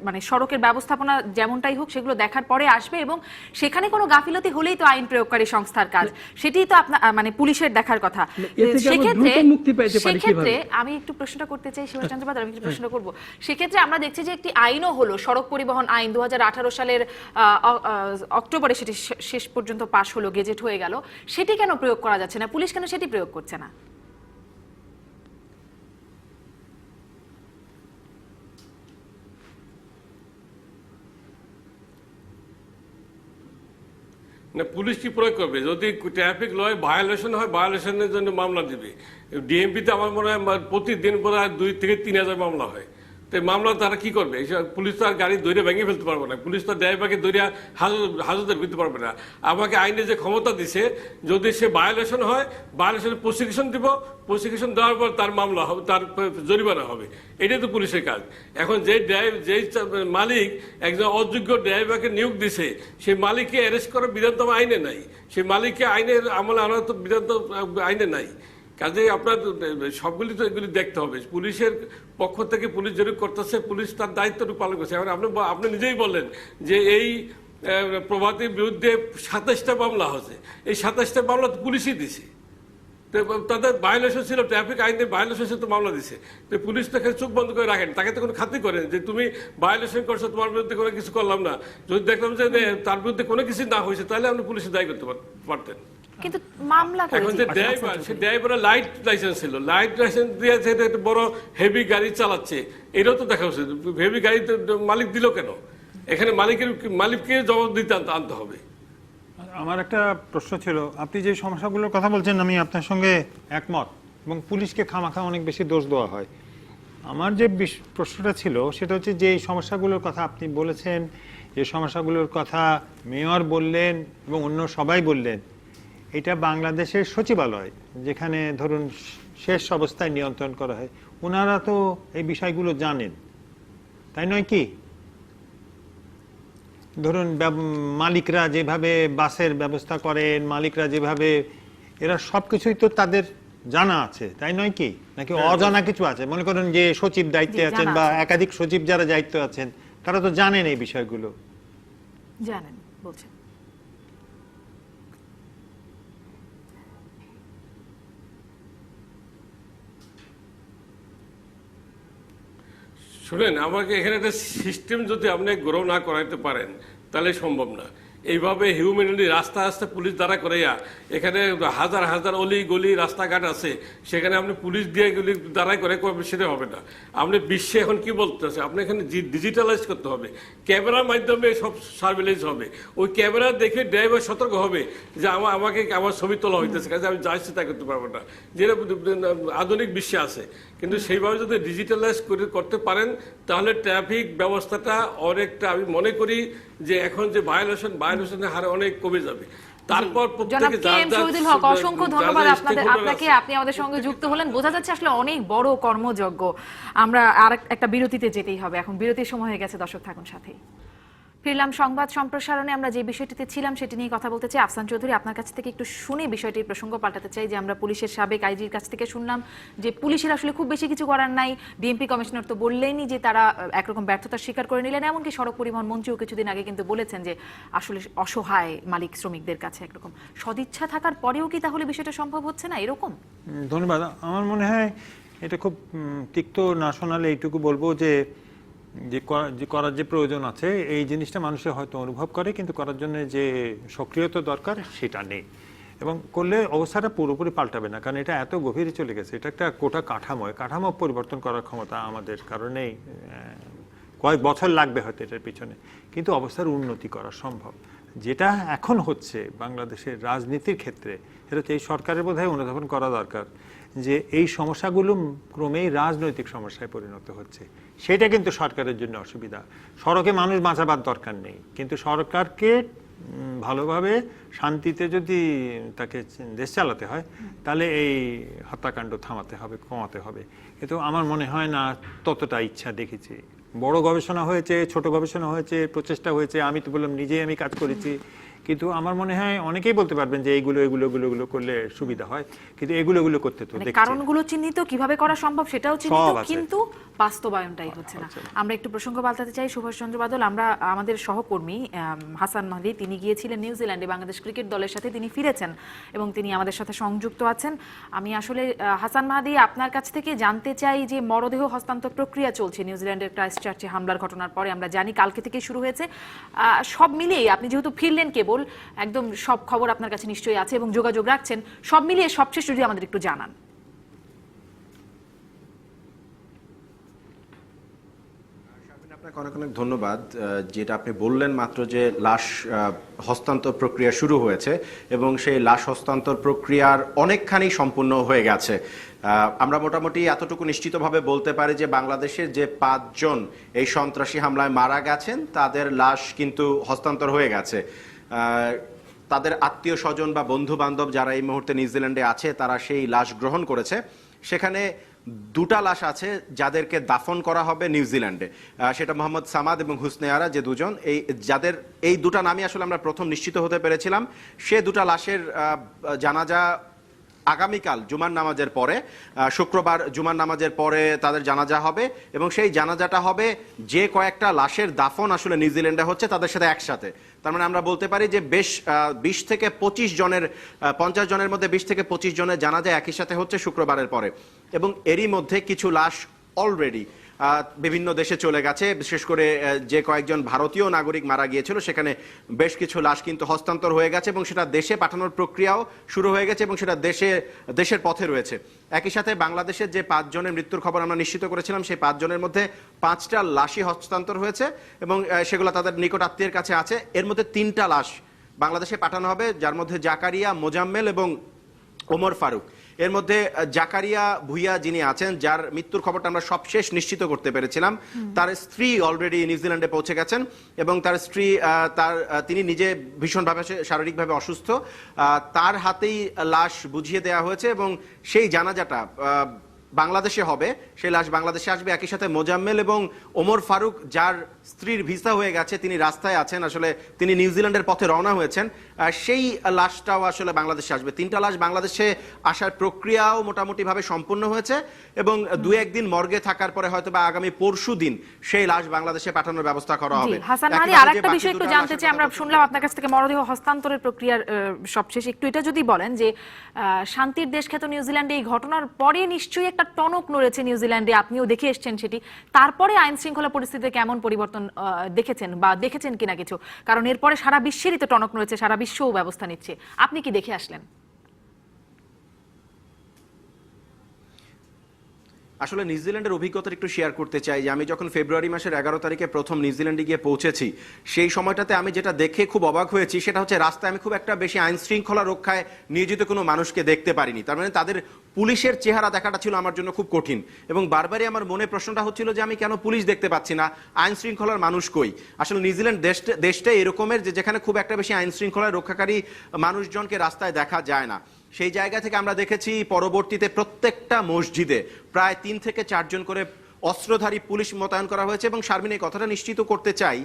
মানে সড়কের ব্যবস্থাপনা যেমনটাই হোক সেগুলো দেখার পরে আসবে, এবং সেখানে কোনো গাফিলতি হলেই তো আইন প্রয়োগকারী সংস্থার কাজ, সেটাই তো আপনার মানে পুলিশের দেখার কথা। সেক্ষেত্রে আমি একটু প্রশ্নটা করতে চাই শিবচন্দ্র বাদল, আমি একটু প্রশ্ন করব। সেক্ষেত্রে আমরা দেখছি যে একটি আইনও হলো, সড়ক পরিবহন আইন 2018 সালের অক্টোবরে সেটি শেষ পর্যন্ত পাশ হলো, গেজেট হয়ে গেল, সেটি কেন প্রয়োগ করা যাচ্ছে না? পুলিশ কেন সেটি প্রয়োগ করছে না? না, পুলিশ কি প্রয়োগ করবে? যদি ট্রাফিক লয় ভায়োলেশন হয়, ভায়োলেশনের জন্য মামলা দিবে। ডিএমপিতে আমার মনে হয় প্রতিদিন পরে 2 থেকে 3 হাজার মামলা হয়। তো মামলা তারা কি করবে? পুলিশ তো আর গাড়ি দৌড়ে ভেঙে ফেলতে পারবে না, পুলিশ তো ড্রাইভারকে দৌড়ে হাজতে দিতে পারবে না। আমাকে আইনে যে ক্ষমতা দিছে, যদি সে ভায়োলেশন হয়, ভায়োলেশনের প্রসিকিউশন দিব, প্রসিকিউশন দেওয়ার পর তার মামলা হবে, তার জরিমানা হবে, এটাই তো পুলিশের কাজ। এখন যেই মালিক একজন অযোগ্য ড্রাইভারকে নিয়োগ দিছে, সেই মালিককে অ্যারেস্ট করার বিধান তো আইনে নাই, সেই মালিককে আইনের আমলে আনার তো বিধান তো আইনে নাই। কাজেই আপনার সবগুলি তো এগুলি দেখতে হবে। পুলিশের পক্ষ থেকে পুলিশ যেরকম করতেছে, পুলিশ তার দায়িত্বটুকু পালন করছে। এখন আপনি নিজেই বললেন যে এই প্রভাতের বিরুদ্ধে 27টা মামলা হচ্ছে, এই 27টা মামলা তো পুলিশই দিছে। তো তাদের ভায়োলেশন ছিল, ট্রাফিক আইনের ভায়োলেশন ছিল, তো মামলা দিছে। তো পুলিশ তো এখানে চোখ বন্ধ করে রাখেন, তাকে তো কোনো খাতির করেন যে তুমি ভায়োলেশন করছো, তোমার বিরুদ্ধে কোনো কিছু করলাম না। যদি দেখলাম যে তার বিরুদ্ধে কোনো কিছু না হয়েছে, তাহলে আপনি পুলিশে দায়ী করতে পারতেন। কিন্তু মামলা এখন যে ড্রাইভার, সে ড্রাইভারের লাইট লাইসেন্স ছিল, লাইট লাইসেন্স দিয়ে একটা বড় হেভি গাড়ি চালাচ্ছে, এটাও তো দেখা উচিত। হেভি গাড়ি মালিক দিল কেন? এখানে মালিককে জবাব দিতে আনতে হবে। আমার একটা প্রশ্ন ছিল, আপনি যে সমস্যাগুলোর কথা বলছেন আমি আপনার সঙ্গে একমত, এবং পুলিশকে খামাখা অনেক বেশি দোষ দেওয়া হয়। আমার যে প্রশ্নটা ছিল সেটা হচ্ছে যে এই সমস্যাগুলোর কথা আপনি বলেছেন, যে সমস্যাগুলোর কথা মেয়র বললেন এবং অন্য সবাই বললেন, এটা বাংলাদেশের সচিবালয় যেখানে ধরুন শেষ অবস্থায় নিয়ন্ত্রণ করা হয়, ওনারা তো এই বিষয়গুলো জানেন, তাই নয় কি? ধরুন মালিকরা যেভাবে বাসের ব্যবস্থা করেন, মালিকরা যেভাবে, এরা সব কিছুই তো তাদের জানা আছে, তাই নয় কি? নাকি অজানা কিছু আছে? মনে করেন যে সচিব দায়িত্বে আছেন বা একাধিক সচিব যারা দায়িত্বে আছেন, তারা তো জানেন এই বিষয়গুলো। জানেন বলছেন। শুনেন, আমাকে এখানে একটা সিস্টেম যদি আপনি গ্রো না করাইতে পারেন, তাহলে সম্ভব না। এইভাবে হিউম্যানিটি রাস্তা রাস্তা পুলিশ দ্বারা করাইয়া, এখানে হাজার হাজার অলি গলি রাস্তাঘাট আছে, সেখানে আপনি পুলিশ দিয়ে এগুলি দ্বারাই করে সেটা হবে না। আপনি বিশ্বে এখন কি বলতেছে, আপনি এখানে ডিজিটালাইজ করতে হবে, ক্যামেরার মাধ্যমে সব সার্ভিলেন্স হবে। ওই ক্যামেরা দেখে ড্রাইভার সতর্ক হবে যে আমাকে আমার ছবি তোলা হইতেছে, কাজে আমি যা ইচ্ছে তাই করতে পারবো না, যেটা আধুনিক বিশ্বে আছে। কিন্তু সেইভাবে যদি ডিজিটালাইজ করতে পারেন, তাহলে ট্রাফিক ব্যবস্থাটা অনেকটা, আমি মনে করি যে এখন যে ভায়োলেশনের হার অনেক কমে যাবে। তারপর অসংখ্য ধন্যবাদ আপনাকে, আপনি আমাদের সঙ্গে যুক্ত হলেন। বোঝা যাচ্ছে আসলে অনেক বড় কর্মযজ্ঞ। আমরা আর একটা বিরতিতে যেতেই হবে, এখন বিরতির সময় হয়ে গেছে। দর্শক থাকুন সাথেই। ফিরলাম সংবাদ সম্প্রসারণে। আমরা যে বিষয়টিতে ছিলাম সেটি নিয়ে কথা বলতে চাই। আফসান চৌধুরী, আপনার কাছ থেকে একটু শুনে বিষয়টির প্রসঙ্গ পাল্টাতে চাই যে আমরা পুলিশের সাবেক আইজির কাছ থেকে শুনলাম যে পুলিশের আসলে খুব বেশি কিছু করার নাই। ডিএমপি কমিশনার তো বললেনই যে তারা একরকম ব্যর্থতার স্বীকার করে নিলেন। এমনকি সড়ক পরিবহন মন্ত্রীও কিছুদিন আগে কিন্তু বলেছেন যে আসলে অসহায় মালিক শ্রমিকদের কাছে একরকম সদিচ্ছা থাকার পরেও কি তাহলে বিষয়টা সম্ভব হচ্ছে না এরকম? ধন্যবাদ। আমার মনে হয় এটা খুব তিক্ত না শোনালে এইটুকু বলবো যে করার যে প্রয়োজন আছে এই জিনিসটা মানুষের হয়তো অনুভব করে, কিন্তু করার জন্য যে সক্রিয়তা দরকার সেটা নেই। এবং করলে অবস্থাটা পুরোপুরি পাল্টাবে না, কারণ এটা এত গভীরে চলে গেছে। এটা একটা কোটা কাঠামো পরিবর্তন করার ক্ষমতা আমাদের কারণেই কয়েক বছর লাগবে হয়তো এটার পিছনে, কিন্তু অবস্থার উন্নতি করা সম্ভব। যেটা এখন হচ্ছে বাংলাদেশের রাজনীতির ক্ষেত্রে, এটা হচ্ছে এই সরকারের বোধহয় অনুধাবন করা দরকার যে এই সমস্যাগুলো ক্রমেই রাজনৈতিক সমস্যায় পরিণত হচ্ছে। সেটা কিন্তু সরকারের জন্য অসুবিধা। সড়কে মানুষ বাঁচাবার দরকার নেই, কিন্তু সরকারকে ভালোভাবে শান্তিতে যদি তাকে দেশ চালাতে হয় তাহলে এই হত্যাকাণ্ড থামাতে হবে, কমাতে হবে। কিন্তু আমার মনে হয় না ততটা ইচ্ছা দেখেছি। বড় গবেষণা হয়েছে, ছোট গবেষণা হয়েছে, প্রচেষ্টা হয়েছে, আমি তো বললাম নিজেই আমি কাজ করেছি, কিন্তু আমার মনে হয় অনেকেই বলতে পারবেন যে এইগুলো করলে সুবিধা হয়, কিন্তু এগুলো করতে তো দেখছি কারণগুলো চিহ্নিত, কিভাবে করা সম্ভব সেটাও চিহ্নিত, কিন্তু বাস্তবায়নটাই হচ্ছে না। আমরা একটু প্রসঙ্গ পাল্টাতে চাই। সুভাষ চন্দ্র বাদল, আমরা আমাদের সহকর্মী হাসান মাহদি, তিনি গিয়েছিলেন নিউজিল্যান্ডে বাংলাদেশ ক্রিকেট দলের সাথে, তিনি ফিরেছেন এবং তিনি আমাদের সাথে সংযুক্ত আছেন। আমি আসলে হাসান মাহদি আপনার কাছ থেকে জানতে চাই যে মরদেহ হস্তান্তর প্রক্রিয়া চলছে নিউজিল্যান্ডের ক্রাইস্টচার্চে হামলার ঘটনার পরে, আমরা জানি কালকে থেকে শুরু হয়েছে। সব মিলিয়ে আপনি যেহেতু ফিরলেন কেবল, একদম সব খবর আপনার কাছে নিশ্চয়ই আছে এবং যোগাযোগ রাখছেন, সব মিলিয়ে সবশেষ যদি আমাদের একটু জানান। আপনাকে অনেক অনেক ধন্যবাদ। যেটা আপনি বললেন মাত্র যে লাশ হস্তান্তর প্রক্রিয়া শুরু হয়েছে এবং সেই লাশ হস্তান্তর প্রক্রিয়ার অনেকখানি সম্পূর্ণ হয়ে গেছে। আমরা মোটামুটি এতটুকু নিশ্চিতভাবে বলতে পারি যে বাংলাদেশের যে 5 জন এই সন্ত্রাসী হামলায় মারা গেছেন তাদের লাশ কিন্তু হস্তান্তর হয়ে গেছে। তাদের আত্মীয় স্বজন বা বন্ধু বান্ধব যারা এই মুহূর্তে নিউজিল্যান্ডে আছে তারা সেই লাশ গ্রহণ করেছে। সেখানে 2টা লাশ আছে যাদেরকে দাফন করা হবে নিউজিল্যান্ডে, সেটা মোহাম্মদ সামাদ এবং হুসনে আরা, যে দুজন যাদের এই 2টা নামই আসলে আমরা প্রথম নিশ্চিত হতে পেরেছিলাম। সে 2টা লাশের জানাজা আগামীকাল জুমার নামাজের পরে, শুক্রবার জুমার নামাজের পরে তাদের জানাজা হবে এবং সেই জানাজাটা হবে যে কয়েকটা লাশের দাফন আসলে নিউজিল্যান্ডে হচ্ছে তাদের সাথে একসাথে। তার মানে আমরা বলতে পারি যে বেশ 20 থেকে 25 জনের, 50 জনের মধ্যে 20 থেকে 25 জনের জানাজা একই সাথে হচ্ছে শুক্রবারের পরে। এবং এরই মধ্যে কিছু লাশ অলরেডি বিভিন্ন দেশে চলে গেছে। বিশেষ করে যে কয়েকজন ভারতীয় নাগরিক মারা গিয়েছিল সেখানে বেশ কিছু লাশ কিন্তু হস্তান্তর হয়ে গেছে এবং সেটা দেশে পাঠানোর প্রক্রিয়াও শুরু হয়ে গেছে এবং সেটা দেশের পথে রয়েছে। একই সাথে বাংলাদেশের যে 5 জনের মৃত্যুর খবর আমরা নিশ্চিত করেছিলাম, সেই 5 জনের মধ্যে 5টা লাশই হস্তান্তর হয়েছে এবং সেগুলো তাদের নিকট আত্মীয়ের কাছে আছে। এর মধ্যে 3টা লাশ বাংলাদেশে পাঠানো হবে, যার মধ্যে জাকারিয়া, মোজাম্মেল এবং ওমর ফারুক। এর মধ্যে জাকারিয়া ভুইয়া যিনি আছেন, যার মৃত্যুর খবরটা আমরা সবশেষ নিশ্চিত করতে পেরেছিলাম, তার স্ত্রী অলরেডি নিউজিল্যান্ডে পৌঁছে গেছেন এবং তার স্ত্রী তিনি নিজে ভীষণভাবে শারীরিকভাবে অসুস্থ, তার হাতেই লাশ বুঝিয়ে দেওয়া হয়েছে এবং সেই জানাজাটা বাংলাদেশে হবে, সেই লাশ বাংলাদেশে আসবে। একই সাথে মোজাম্মেল এবং ওমর ফারুক, যার স্ত্রীর ভিসা হয়ে গেছে, তিনি রাস্তায় আছেন, আসলে তিনি নিউজিল্যান্ডের পথে রওনা হয়েছেন, সেই লাশটাও আসলে বাংলাদেশে আসবে। 3টা লাশ বাংলাদেশে আসার প্রক্রিয়াও মোটামুটিভাবে সম্পূর্ণ হয়েছে এবং 2-1 দিন মর্গে থাকার পরে হয়তো বা আগামী পরশু দিন সেই লাশ বাংলাদেশে পাঠানোর ব্যবস্থা করা হবে। হাসান মাহদি, আরেকটা বিষয় একটু জানতে চাই। আমরা শুনলাম আপনার কাছ থেকে মরদেহ হস্তান্তরের প্রক্রিয়ার সবশেষ, একটু এটা যদি বলেন যে শান্তির দেশ খ্যাত নিউজিল্যান্ডে এই ঘটনার পরে নিশ্চয়ই একটা টনক নড়েছে নিউজিল্যান্ডে, আপনিও দেখে এসেছেন সেটি। তারপরে আইন শৃঙ্খলা পরিস্থিতিতে কেমন পরিবর্তন দেখেছেন বা দেখেছেন কিনা কিছু? কারণ এরপরে সারা বিশ্বেরই তো টনক নড়েছে, সারা বিশ্বও ব্যবস্থা নিচ্ছে। আপনি কি দেখে আসলেন? আসলে নিউজিল্যান্ডের অভিজ্ঞতা একটু শেয়ার করতে চাই যে আমি যখন ফেব্রুয়ারি মাসের 11 তারিখে প্রথম নিউজিল্যান্ডে গিয়ে পৌঁছেছি, সেই সময়টাতে আমি যেটা দেখে খুব অবাক হয়েছি সেটা হচ্ছে রাস্তায় আমি খুব একটা বেশি আইন শৃঙ্খলা রক্ষায় নিয়োজিত কোনো মানুষকে দেখতে পারিনি। তার মানে তাদের পুলিশের চেহারা দেখাটা ছিল আমার জন্য খুব কঠিন এবং বারবারই আমার মনে প্রশ্নটা হচ্ছিল যে আমি কেন পুলিশ দেখতে পাচ্ছি না, আইন শৃঙ্খলার মানুষ কই? আসলে নিউজিল্যান্ড দেশটা এরকমের যে যেখানে খুব একটা বেশি আইন শৃঙ্খলা রক্ষাকারী মানুষজনকে রাস্তায় দেখা যায় না। সেই জায়গা থেকে আমরা দেখেছি পরবর্তীতে প্রত্যেকটা মসজিদে প্রায় 3 থেকে 4 জন করে অস্ত্রধারী পুলিশ মোতায়েন করা হয়েছে এবং শারমিন এই কথাটা নিশ্চিত করতে চাই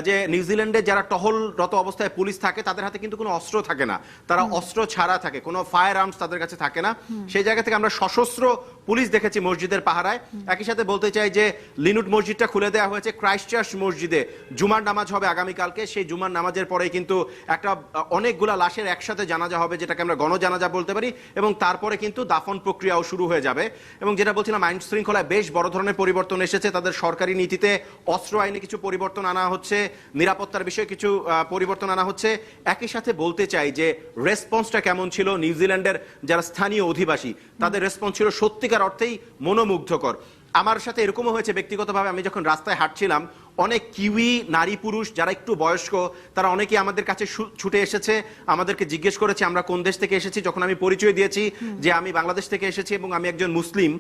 যে নিউজিল্যান্ডে যারা টহলরত অবস্থায় পুলিশ থাকে তাদের হাতে কিন্তু কোনো অস্ত্র থাকে না, তারা অস্ত্র ছাড়া থাকে, কোনো ফায়ার আর্মস তাদের কাছে থাকে না। সেই জায়গা থেকে আমরা সশস্ত্র পুলিশ দেখেছি মসজিদের পাহারায়। একই সাথে বলতে চাই যে লিনুট মসজিদটা খুলে দেওয়া হয়েছে, ক্রাইস্টচার্চ মসজিদে জুমার নামাজ হবে আগামীকালকে। সেই জুমার নামাজের পরেই কিন্তু একটা অনেকগুলা লাশের একসাথে জানাজা হবে, যেটাকে আমরা গণজানাজা বলতে পারি, এবং তারপরে কিন্তু দাফন প্রক্রিয়াও শুরু হয়ে যাবে। এবং যেটা বলছিলাম, আইন শৃঙ্খলায় বেশ বড় ধরনের পরিবর্তন এসেছে। তাদের সরকারি নীতিতে অস্ত্র আইনে কিছু পরিবর্তন আনা হচ্ছে, নিরাপত্তার বিষয়ে কিছু পরিবর্তন আনা হচ্ছে। একই সাথে বলতে চাই যে রেসপন্সটা কেমন ছিল নিউজিল্যান্ডের যারা স্থানীয় অধিবাসী, তাদের রেসপন্স ছিল সত্যিকার অর্থেই মনোমুগ্ধকর। আমার সাথে এরকমও হয়েছে ব্যক্তিগতভাবে, আমি যখন রাস্তায় হাঁটছিলাম, অনেক কিউই নারী পুরুষ যারা একটু বয়স্ক, তারা অনেকেই আমাদের কাছে ছুটে এসেছে, আমাদেরকে জিজ্ঞেস করেছে আমরা কোন দেশ থেকে এসেছি। যখন আমি পরিচয় দিয়েছি যে আমি বাংলাদেশ থেকে এসেছি এবং আমি একজন মুসলিম,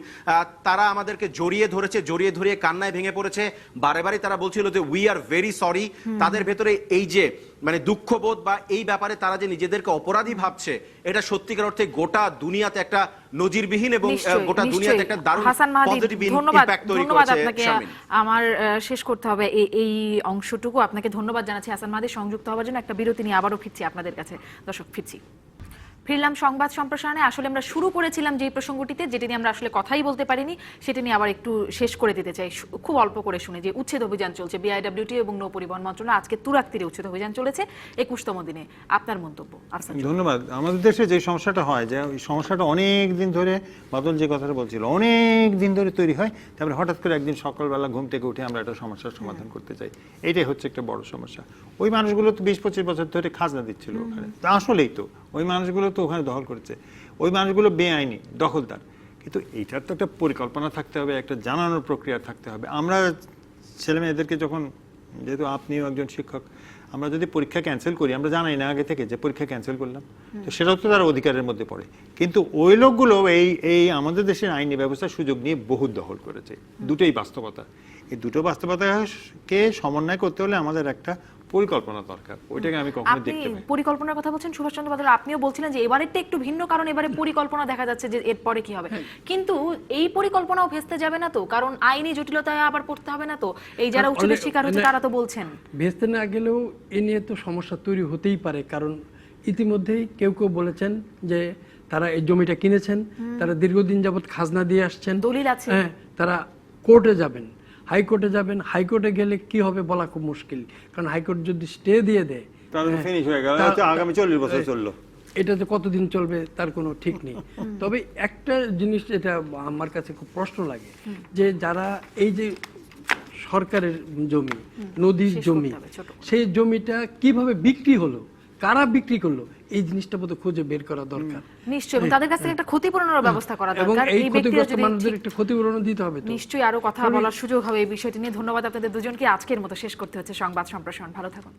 তারা আমাদেরকে জড়িয়ে ধরেছে, জড়িয়ে ধরিয়ে কান্নায় ভেঙে পড়েছে। বারে বারে তারা বলছিল যে উই আর ভেরি সরি। তাদের ভেতরে এই যে মানে দুঃখবোধ বা এই ব্যাপারে তারা যে নিজেদেরকে অপরাধী ভাবছে, এটা সত্যিকার অর্থে গোটা দুনিয়াতে একটা নজিরবিহীন এবং গোটা দুনিয়াতে একটা দারুণ পজিটিভ ইমপ্যাক্ট তৈরি করেছে। আমার শেষ করতে হবে এই অংশটুকু। আপনাকে ধন্যবাদ জানাচ্ছি হাসান মাহাদি সংযুক্ত হওয়ার জন্য। একটা বিরতি নিয়ে আবারও ফিরছি আপনাদের কাছে। দর্শক, ফিরলাম সংবাদ সম্প্রসারণে। আসলে আমরা শুরু করেছিলাম যে প্রসঙ্গটিতে, যেটা নিয়ে আমরা আসলে কথাই বলতে পারিনি, সেটা নিয়ে আবার একটু শেষ করে দিতে চাই খুব অল্প করে শুনে। যে উচ্ছেদ অভিযান চলছে, বিআইডব্লিউটি এবং নৌ পরিবহন মন্ত্রণালয় আজকে তুরাগ তীরে উচ্ছেদ অভিযান চলেছে 21তম দিনে। আপনার মন্তব্য? ধন্যবাদ। আমাদের দেশে যে সমস্যাটা হয়, যে ওই সমস্যাটা অনেক দিন ধরে, বাদল যে কথাটা বলছিল, অনেক দিন ধরে তৈরি হয়, তারপরে হঠাৎ করে একদিন সকালবেলা ঘুম থেকে উঠে আমরা একটা সমস্যার সমাধান করতে চাই। এইটাই হচ্ছে একটা বড় সমস্যা। ওই মানুষগুলো তো 20-25 বছর ধরে খাজনা দিচ্ছিল ওখানে, আসলেই তো ওই মানুষগুলো তো ওখানে দখল করেছে, ওই মানুষগুলো বেআইনি দখলদার। কিন্তু এইটার তো একটা পরিকল্পনা থাকতে হবে, একটা জানানোর প্রক্রিয়া থাকতে হবে। আমরা ছেলে মেয়েদেরকে যখন, যেহেতু আপনিও একজন শিক্ষক, আমরা যদি পরীক্ষা ক্যান্সেল করি, আমরা জানাই না আগে থেকে যে পরীক্ষা ক্যান্সেল করলাম, তো সেটাও তো তার অধিকারের মধ্যে পড়ে। কিন্তু ওই লোকগুলো এই আমাদের দেশের আইনি ব্যবস্থার সুযোগ নিয়ে বহুত দখল করেছে। দুটোই বাস্তবতা। এই দুটো বাস্তবতাকে সমন্বয় করতে হলে আমাদের একটা পরিকল্পনা দরকার। ওইটাকে আমি কখনো দেখতে পাই। পরিকল্পনার কথা বলছেন সুভাষ চন্দ্র বাদল, আপনিও বলছিলেন যে এবারেরটা একটু ভিন্ন, কারণ এবারে পরিকল্পনা দেখা যাচ্ছে যে এরপরে কি হবে। কিন্তু এই পরিকল্পনাও ভেস্তে যাবে না তো? কারণ আইনি জটিলতায় আবার পড়তে হবে না তো? এই যারা উচ্ছেদের শিকার হচ্ছে তারা তো বলছেন ভেস্তে না গেলেও এ নিয়ে তো সমস্যা তৈরি হতেই পারে। কারণ ইতিমধ্যেই কেউ কেউ বলেছেন যে তারা এই জমিটা কিনেছেন, তারা দীর্ঘদিন যাবত খাজনা দিয়ে আসছেন, দলিল আছে, হ্যাঁ, তারা কোর্টে যাবেন, হাইকোর্টে যাবেন। হাইকোর্টে গেলে কি হবে বলা খুব মুশকিল, কারণ হাইকোর্ট যদি স্টে দিয়ে দেয় তাহলে ফিনিশ হয়ে গেল, আগামী 40 বছর চললো। এটা যে কতদিন চলবে তার কোনো ঠিক নেই। তবে একটা জিনিস এটা আমার কাছে খুব প্রশ্ন লাগে, যে যারা এই যে সরকারের জমি, নদীর জমি, সেই জমিটা কিভাবে বিক্রি হলো, কারা বিক্রি করলো, এই জিনিসটা বোধ খুঁজে বের করা দরকার। নিশ্চয়ই তাদের কাছে একটা ক্ষতিপূরণের ব্যবস্থা করা দরকার, এবং এই ক্ষতিগ্রস্ত মানুষদের একটা ক্ষতিপূরণ দিতে হবে। নিশ্চয়ই আরো কথা বলার সুযোগ হবে এই বিষয়টি নিয়ে। ধন্যবাদ আপনাদের দুজনকে। আজকের মতো শেষ করতে হচ্ছে সংবাদ সম্প্রসারণ। ভালো থাকুন।